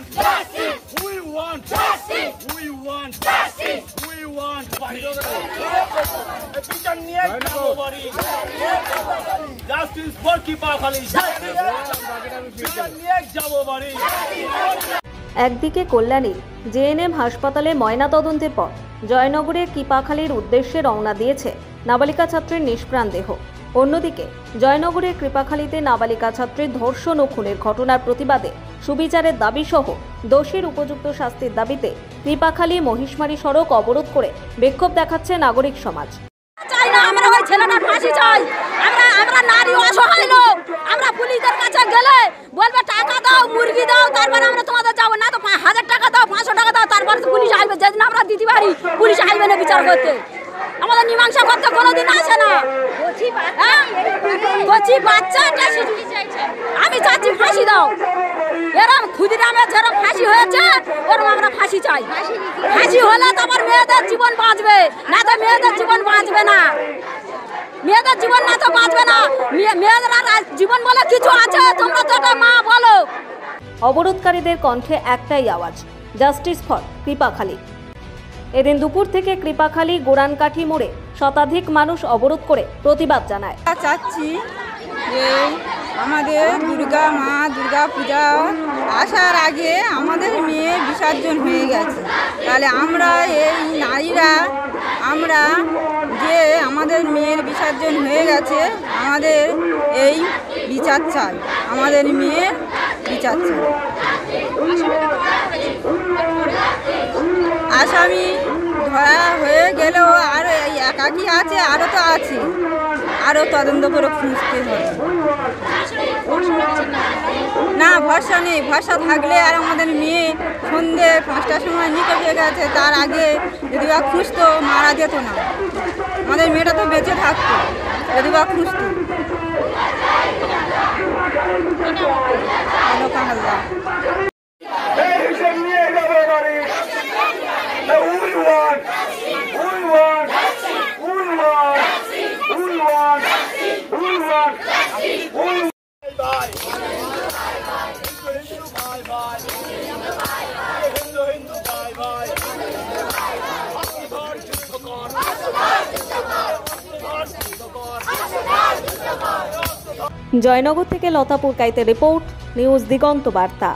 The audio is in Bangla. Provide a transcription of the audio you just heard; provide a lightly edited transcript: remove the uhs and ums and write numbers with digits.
We want justice. We want justice. We want justice for Kipakali. একদিকে কল্যাণী জেএনএম হাসপাতালে ময়নাতদন্তের পর জয়নগরের কিপাখালীর উদ্দেশ্যে রওনা দিয়েছে নাবালিকা ছাত্রীর নিষ্প্রাণ দেহ। অন্যদিকে জয়নগরের কৃপাখালীতে নাবালিকা ছাত্রীর ধর্ষণ ও খুনের ঘটনার প্রতিবাদে সুবিচারের দাবি সহ দোষীর উপযুক্ত শাস্তির দাবিতে কৃপাখালী মহিষমারী সড়ক অবরোধ করে বিক্ষোভ দেখাচ্ছে নাগরিক সমাজ। চাই না আমরা ওই ছেলেটার ফাঁসি চাই। আমরা নারী অসহায় লোক। আমরা পুলিশের কাছে গেলে বলবে টাকা দাও, মুরগি দাও, তারপর আমরা তোমাদের যাবো না। তো 1000 টাকা দাও, 500 টাকা দাও, তারপর পুলিশ আসবে। যেদিন আমরা দিতে পারি পুলিশ আসবে না বিচার করতে। আমাদের মীমাংসা করতে কোনোদিন আসে না। কচি বাচ্চাটা আমি চাচ্ছি ফাঁসি দাও। এরকম ক্ষুদিরামের যেরকম ফাঁসি হয়েছে ওরকম আমরা ফাঁসি চাই। ফাঁসি হলে তো আমার মেয়েদের জীবন বাঁচবে, না তো মেয়েদের জীবন বাঁচবে না। মেয়েদের জীবন না তো বাঁচবে না। মেয়েদের আর জীবন বলে কিছু আছে? তোমরা তো একটা মা বলো। অবরোধকারীদের কণ্ঠে একটাই আওয়াজ, জাস্টিস ফর কৃপাখালী। এদিন দুপুর থেকে কৃপাখালী গোড়ানকাঠি মোড়ে শতাধিক মানুষ অবরোধ করে প্রতিবাদ জানায়। চাচ্ছি যে আমাদের দুর্গা পূজা আসার আগে আমাদের মেয়ে বিসর্জন হয়ে গেছে। তাহলে আমরা এই নারীরা আমরা যে আমাদের মেয়ের বিসর্জন হয়ে গেছে, আমাদের এই বিচার চাই, আমাদের মেয়ের বিচার চাই। আসামি ধরা হয়ে গেলেও আর এই একাকি আছে, আরও তো আছে, আরও তদন্ত করে খুঁজতে হবে। না ভরসা নেই। ভরসা থাকলে আর আমাদের মেয়ে সন্ধ্যে 5টার সময় নিতে হয়ে গেছে, তার আগে যদি বা খুঁজতো মারা যেত না। আমাদের মেয়েটা তো বেঁচে থাকতো যদি বা খুঁজতো। জয়নগর থেকে লতা পুরকাইতের রিপোর্ট, নিউজ দিগন্ত বার্তা।